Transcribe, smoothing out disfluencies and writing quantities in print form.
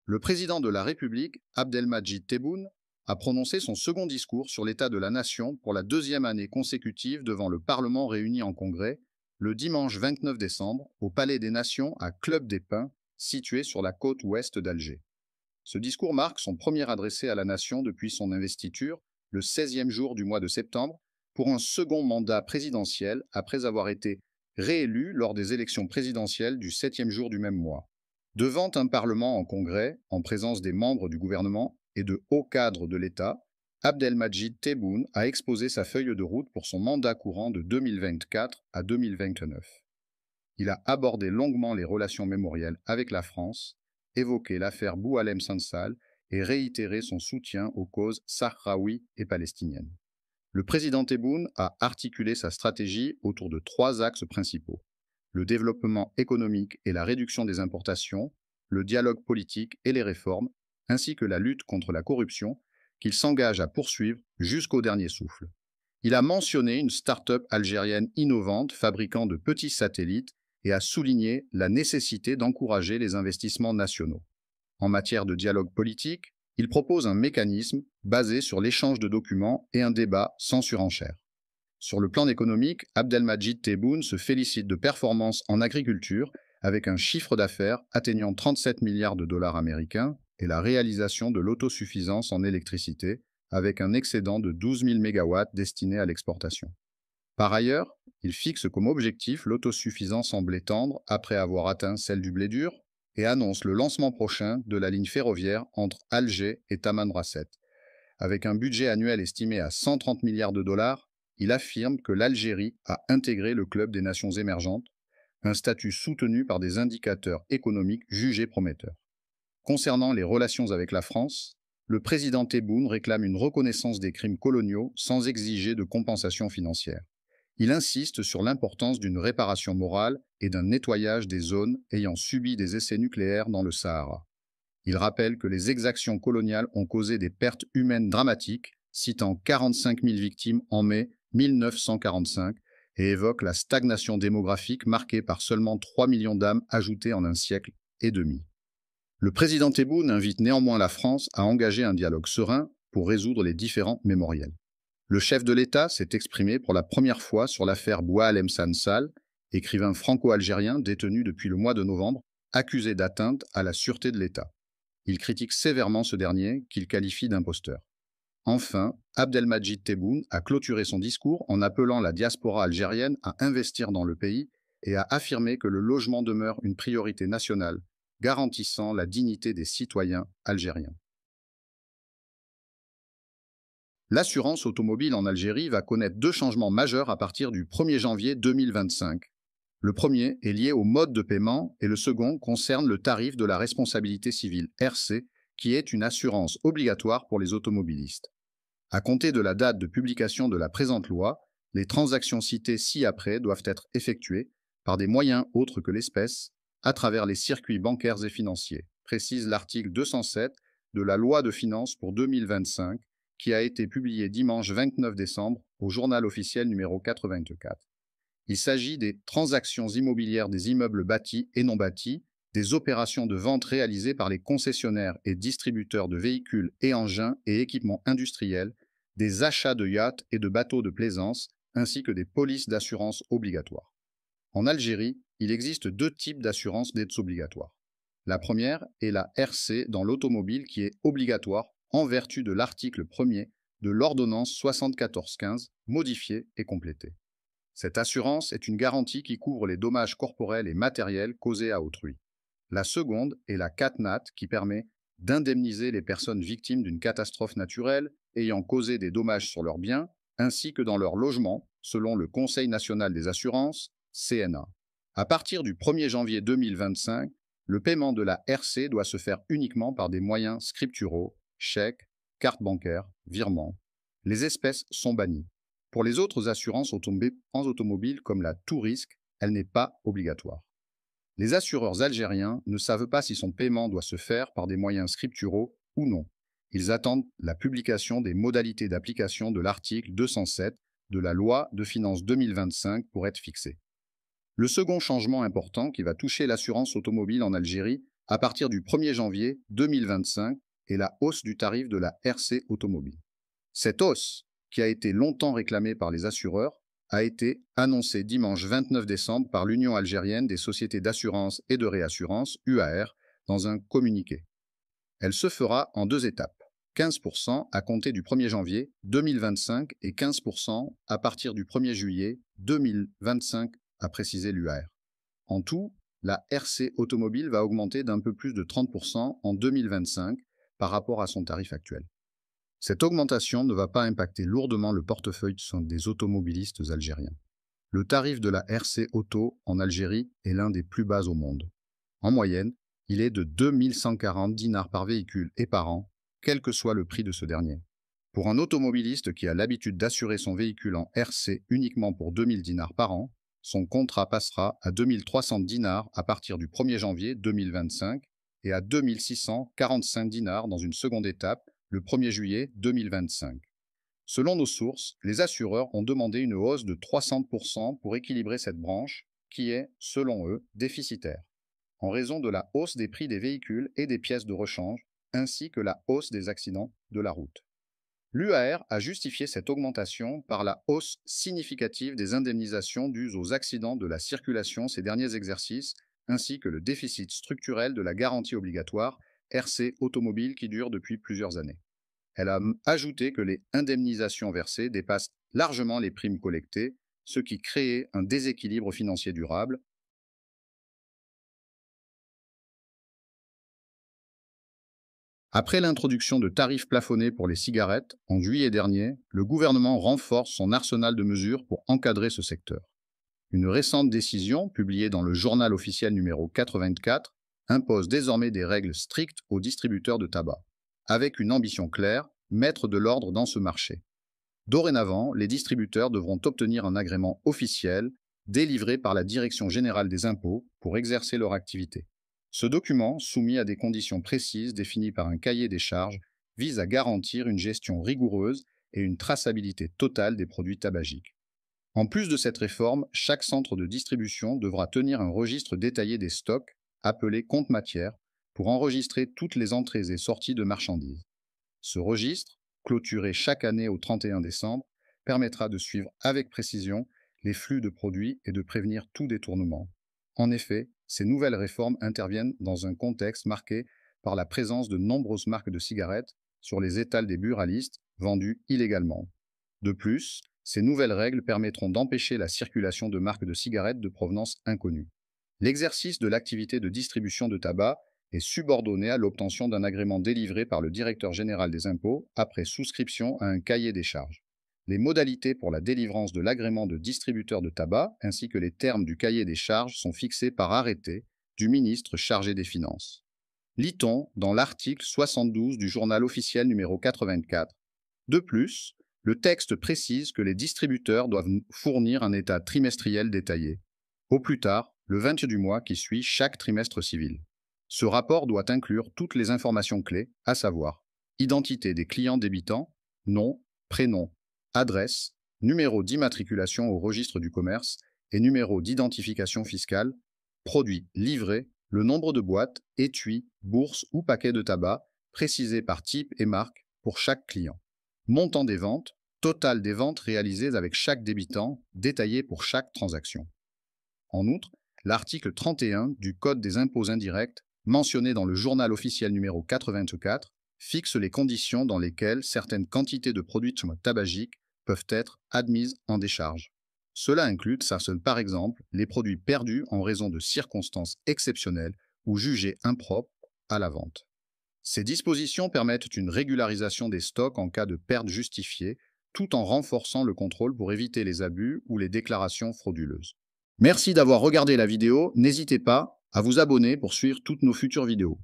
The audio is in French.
Le président de la République, Abdelmadjid Tebboune, a prononcé son second discours sur l'état de la nation pour la deuxième année consécutive devant le Parlement réuni en congrès, le dimanche 29 décembre, au Palais des Nations à Club des Pins, situé sur la côte ouest d'Alger. Ce discours marque son premier adressé à la nation depuis son investiture, le 16e jour du mois de septembre, pour un second mandat présidentiel après avoir été réélu lors des élections présidentielles du 7e jour du même mois. Devant un Parlement en congrès, en présence des membres du gouvernement et de hauts cadres de l'État, Abdelmadjid Tebboune a exposé sa feuille de route pour son mandat courant de 2024 à 2029. Il a abordé longuement les relations mémorielles avec la France, évoqué l'affaire Boualem Sansal et réitéré son soutien aux causes sahraouies et palestiniennes. Le président Tebboune a articulé sa stratégie autour de trois axes principaux: le développement économique et la réduction des importations, le dialogue politique et les réformes, ainsi que la lutte contre la corruption, qu'il s'engage à poursuivre jusqu'au dernier souffle. Il a mentionné une start-up algérienne innovante fabriquant de petits satellites et a souligné la nécessité d'encourager les investissements nationaux. En matière de dialogue politique, il propose un mécanisme basé sur l'échange de documents et un débat sans surenchère. Sur le plan économique, Abdelmadjid Tebboune se félicite de performances en agriculture avec un chiffre d'affaires atteignant 37 milliards de dollars américains et la réalisation de l'autosuffisance en électricité avec un excédent de 12 000 MW destiné à l'exportation. Par ailleurs, il fixe comme objectif l'autosuffisance en blé tendre après avoir atteint celle du blé dur et annonce le lancement prochain de la ligne ferroviaire entre Alger et Tamanrasset. Avec un budget annuel estimé à 130 milliards de dollars, il affirme que l'Algérie a intégré le club des nations émergentes, un statut soutenu par des indicateurs économiques jugés prometteurs. Concernant les relations avec la France, le président Tebboune réclame une reconnaissance des crimes coloniaux sans exiger de compensation financière. Il insiste sur l'importance d'une réparation morale et d'un nettoyage des zones ayant subi des essais nucléaires dans le Sahara. Il rappelle que les exactions coloniales ont causé des pertes humaines dramatiques, citant 45 000 victimes en mai 1945, et évoque la stagnation démographique marquée par seulement 3 millions d'âmes ajoutées en un siècle et demi. Le président Tebboune invite néanmoins la France à engager un dialogue serein pour résoudre les différends mémoriels. Le chef de l'État s'est exprimé pour la première fois sur l'affaire Boualem Sansal, écrivain franco-algérien détenu depuis le mois de novembre, accusé d'atteinte à la sûreté de l'État. Il critique sévèrement ce dernier, qu'il qualifie d'imposteur. Enfin, Abdelmadjid Tebboune a clôturé son discours en appelant la diaspora algérienne à investir dans le pays et a affirmé que le logement demeure une priorité nationale, garantissant la dignité des citoyens algériens. L'assurance automobile en Algérie va connaître deux changements majeurs à partir du 1er janvier 2025. Le premier est lié au mode de paiement et le second concerne le tarif de la responsabilité civile RC, qui est une assurance obligatoire pour les automobilistes. À compter de la date de publication de la présente loi, les transactions citées ci-après doivent être effectuées par des moyens autres que l'espèce, à travers les circuits bancaires et financiers, précise l'article 207 de la loi de finances pour 2025, qui a été publié dimanche 29 décembre au journal officiel numéro 84. Il s'agit des transactions immobilières des immeubles bâtis et non bâtis, des opérations de vente réalisées par les concessionnaires et distributeurs de véhicules et engins et équipements industriels, des achats de yachts et de bateaux de plaisance, ainsi que des polices d'assurance obligatoires. En Algérie, il existe deux types d'assurance dettes obligatoires. La première est la RC dans l'automobile qui est obligatoire en vertu de l'article 1er de l'ordonnance 7415, modifiée et complétée. Cette assurance est une garantie qui couvre les dommages corporels et matériels causés à autrui. La seconde est la CatNat qui permet d'indemniser les personnes victimes d'une catastrophe naturelle ayant causé des dommages sur leurs biens ainsi que dans leur logement, selon le Conseil national des assurances, CNA. À partir du 1er janvier 2025, le paiement de la RC doit se faire uniquement par des moyens scripturaux, chèques, cartes bancaires, virements. Les espèces sont bannies. Pour les autres assurances automobiles comme la Tout-Risque, elle n'est pas obligatoire. Les assureurs algériens ne savent pas si son paiement doit se faire par des moyens scripturaux ou non. Ils attendent la publication des modalités d'application de l'article 207 de la loi de finances 2025 pour être fixé. Le second changement important qui va toucher l'assurance automobile en Algérie à partir du 1er janvier 2025 et la hausse du tarif de la RC automobile. Cette hausse, qui a été longtemps réclamée par les assureurs, a été annoncée dimanche 29 décembre par l'Union algérienne des sociétés d'assurance et de réassurance, UAR, dans un communiqué. Elle se fera en 2 étapes, 15% à compter du 1er janvier 2025 et 15% à partir du 1er juillet 2025, a précisé l'UAR. En tout, la RC automobile va augmenter d'un peu plus de 30% en 2025 par rapport à son tarif actuel. Cette augmentation ne va pas impacter lourdement le portefeuille des automobilistes algériens. Le tarif de la RC auto en Algérie est l'un des plus bas au monde. En moyenne, il est de 2140 dinars par véhicule et par an, quel que soit le prix de ce dernier. Pour un automobiliste qui a l'habitude d'assurer son véhicule en RC uniquement pour 2000 dinars par an, son contrat passera à 2300 dinars à partir du 1er janvier 2025 et à 2645 dinars dans une seconde étape le 1er juillet 2025. Selon nos sources, les assureurs ont demandé une hausse de 300% pour équilibrer cette branche qui est, selon eux, déficitaire, en raison de la hausse des prix des véhicules et des pièces de rechange, ainsi que la hausse des accidents de la route. L'UAR a justifié cette augmentation par la hausse significative des indemnisations dues aux accidents de la circulation ces derniers exercices, ainsi que le déficit structurel de la garantie obligatoire RC automobile qui dure depuis plusieurs années. Elle a ajouté que les indemnisations versées dépassent largement les primes collectées, ce qui créait un déséquilibre financier durable. Après l'introduction de tarifs plafonnés pour les cigarettes, en juillet dernier, le gouvernement renforce son arsenal de mesures pour encadrer ce secteur. Une récente décision, publiée dans le journal officiel numéro 84, impose désormais des règles strictes aux distributeurs de tabac, avec une ambition claire, mettre de l'ordre dans ce marché. Dorénavant, les distributeurs devront obtenir un agrément officiel, délivré par la Direction générale des impôts, pour exercer leur activité. Ce document, soumis à des conditions précises définies par un cahier des charges, vise à garantir une gestion rigoureuse et une traçabilité totale des produits tabagiques. En plus de cette réforme, chaque centre de distribution devra tenir un registre détaillé des stocks, appelé compte matière, pour enregistrer toutes les entrées et sorties de marchandises. Ce registre, clôturé chaque année au 31 décembre, permettra de suivre avec précision les flux de produits et de prévenir tout détournement. En effet, ces nouvelles réformes interviennent dans un contexte marqué par la présence de nombreuses marques de cigarettes sur les étals des buralistes vendues illégalement. De plus, ces nouvelles règles permettront d'empêcher la circulation de marques de cigarettes de provenance inconnue. L'exercice de l'activité de distribution de tabac est subordonné à l'obtention d'un agrément délivré par le directeur général des impôts après souscription à un cahier des charges. Les modalités pour la délivrance de l'agrément de distributeur de tabac ainsi que les termes du cahier des charges sont fixés par arrêté du ministre chargé des Finances. Lit-on dans l'article 72 du journal officiel numéro 84. De plus, le texte précise que les distributeurs doivent fournir un état trimestriel détaillé, au plus tard le 20 du mois qui suit chaque trimestre civil. Ce rapport doit inclure toutes les informations clés, à savoir identité des clients débitants, nom, prénom, adresse, numéro d'immatriculation au registre du commerce et numéro d'identification fiscale, produits livrés, le nombre de boîtes, étuis, bourses ou paquets de tabac, précisés par type et marque pour chaque client. Montant des ventes, total des ventes réalisées avec chaque débitant, détaillé pour chaque transaction. En outre, l'article 31 du Code des impôts indirects, mentionné dans le journal officiel numéro 84, fixe les conditions dans lesquelles certaines quantités de produits tabagiques peuvent être admises en décharge. Cela inclut, par exemple, les produits perdus en raison de circonstances exceptionnelles ou jugés impropres à la vente. Ces dispositions permettent une régularisation des stocks en cas de perte justifiée, tout en renforçant le contrôle pour éviter les abus ou les déclarations frauduleuses. Merci d'avoir regardé la vidéo, n'hésitez pas à vous abonner pour suivre toutes nos futures vidéos.